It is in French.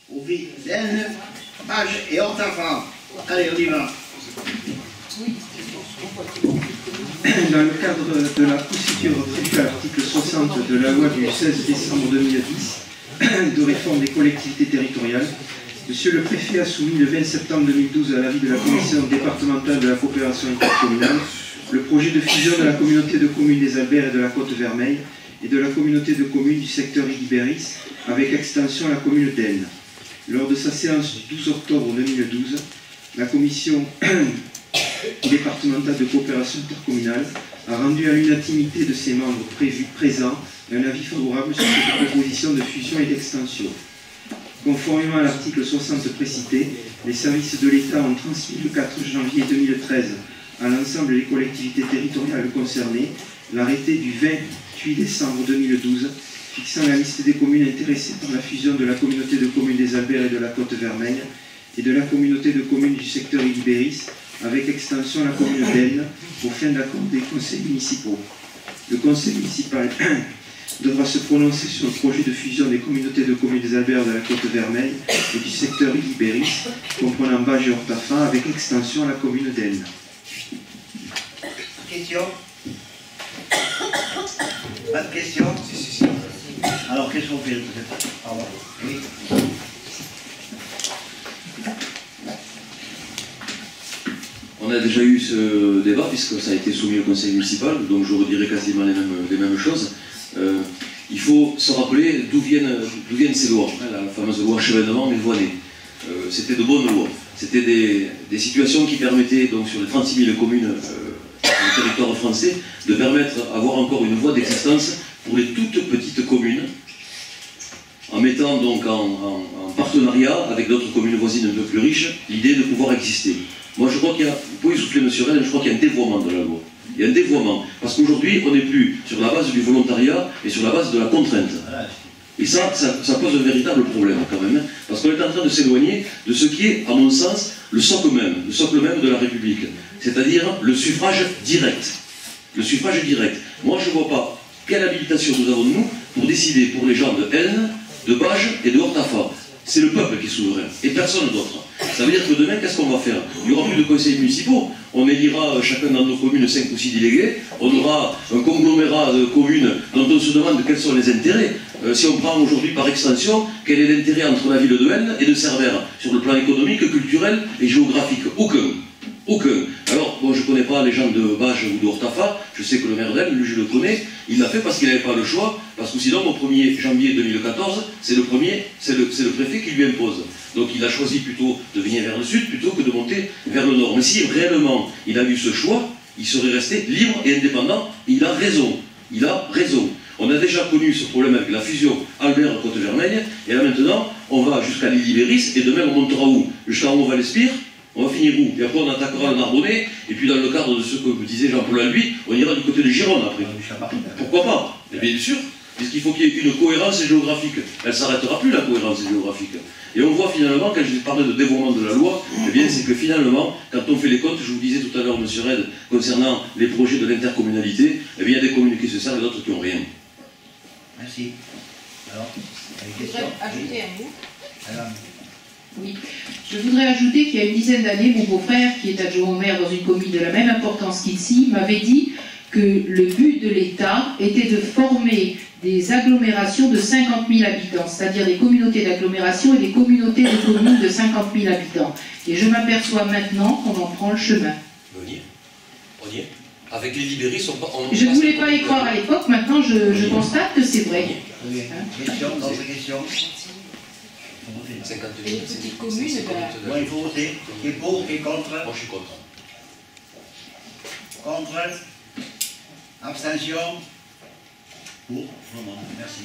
au vie d'Aisne, Bages et Hortafan. Allez, on y va. Dans le cadre de la procédure prévue à l'article 60 de la loi du 16 décembre 2010 de réforme des collectivités territoriales, Monsieur le Préfet a soumis le 20 septembre 2012 à l'avis de la Commission départementale de la coopération intercommunale le projet de fusion de la communauté de communes des Alberts et de la Côte-Vermeille et de la communauté de communes du secteur Ilibéris avec extension à la commune d'Aisne. Lors de sa séance du 12 octobre 2012, la Commission départementale de coopération intercommunale a rendu à l'unanimité de ses membres présents un avis favorable sur cette proposition de fusion et d'extension. Conformément à l'article 60 précité, les services de l'État ont transmis le 4 janvier 2013 à l'ensemble des collectivités territoriales concernées l'arrêté du 28 décembre 2012 fixant la liste des communes intéressées par la fusion de la communauté de communes des Alberts et de la Côte-Vermeille et de la communauté de communes du secteur Ilibéris avec extension à la commune d'Aisne aux fins d'accorder des conseils municipaux. Le conseil municipal devra se prononcer sur le projet de fusion des communautés de communes des Alberts de la Côte-Vermeille et du secteur Ilibéris, comprenant Bages et Hortafan, avec extension à la commune d'Aisne. Question? Pas de question? Si. Alors, qu'est-ce qu'on fait? Pardon. Oui. On a déjà eu ce débat puisque ça a été soumis au conseil municipal, donc je redirai quasiment les mêmes choses. Il faut se rappeler d'où viennent ces lois, hein, la fameuse loi Chevènement et Voinet. C'était de bonnes lois. C'était des situations qui permettaient, donc sur les 36 000 communes sur le territoire français, de permettre d'avoir encore une voie d'existence pour les toutes petites communes, en mettant donc en partenariat avec d'autres communes voisines un peu plus riches, l'idée de pouvoir exister. Moi je crois qu'il y a, vous pouvez souffler monsieur Rennes, je crois qu'il y a un dévoiement de la loi. Il y a un dévoiement, parce qu'aujourd'hui on n'est plus sur la base du volontariat, mais sur la base de la contrainte. Et ça pose un véritable problème quand même, hein, parce qu'on est en train de s'éloigner de ce qui est, à mon sens, le socle même de la République, c'est-à-dire le suffrage direct. Le suffrage direct. Moi je ne vois pas quelle habilitation nous avons nous pour décider pour les gens de Aisne, de Bages et de Hortafan. C'est le peuple qui est souverain, et personne d'autre. Ça veut dire que demain, qu'est-ce qu'on va faire? Il n'y aura plus de conseils municipaux. On élira chacun dans nos communes 5 ou 6 délégués. On aura un conglomérat de communes dont on se demande quels sont les intérêts. Si on prend aujourd'hui par extension, quel est l'intérêt entre la ville de Aisne et de Cerbère sur le plan économique, culturel et géographique? Aucun. Aucun. Alors, bon, je ne connais pas les gens de Bages ou de Hortafan, je sais que le maire d'Aisne, lui je le connais, il l'a fait parce qu'il n'avait pas le choix, parce que sinon, au 1er janvier 2014, c'est le préfet qui lui impose. Donc il a choisi plutôt de venir vers le sud plutôt que de monter vers le nord. Mais si réellement il a eu ce choix, il serait resté libre et indépendant, et il a raison. Il a raison. On a déjà connu ce problème avec la fusion Albert-Côte-Vermeille, et là maintenant, on va jusqu'à l'Ilibéris, et demain on montera où? Jusqu'en haut, on va l'Espire. On va finir où? Et après on attaquera le Narbonnais, et puis dans le cadre de ce que vous disait Jean-Paul Albuy, on ira du côté de Gironde après. Pourquoi pas? Et bien sûr, puisqu'il faut qu'il y ait une cohérence géographique. Elle ne s'arrêtera plus la cohérence géographique. Et on voit finalement, quand je parlais de dévoiement de la loi, eh bien c'est que finalement, quand on fait les comptes, je vous disais tout à l'heure, monsieur Red, concernant les projets de l'intercommunalité, eh bien il y a des communes qui se servent et d'autres qui n'ont rien. Merci. Alors, je voudrais ajouter un mot. Alors. Oui, je voudrais ajouter qu'il y a une dizaine d'années, mon beau-frère, qui est adjoint au maire dans une commune de la même importance qu'ici, m'avait dit que le but de l'État était de former des agglomérations de 50 000 habitants, c'est-à-dire des communautés d'agglomération et des communautés de communes de 50 000 habitants. Et je m'aperçois maintenant qu'on en prend le chemin. On y est. Avec les Libéris, je ne voulais pas y croire à l'époque, maintenant je constate que c'est vrai. Oui. Question, d'autres questions? 52 000, c'est des communes. Bon, il faut voter. Qui est pour, qui est contre? Moi je suis contre. Contre? Abstention? Pour? Vraiment, merci.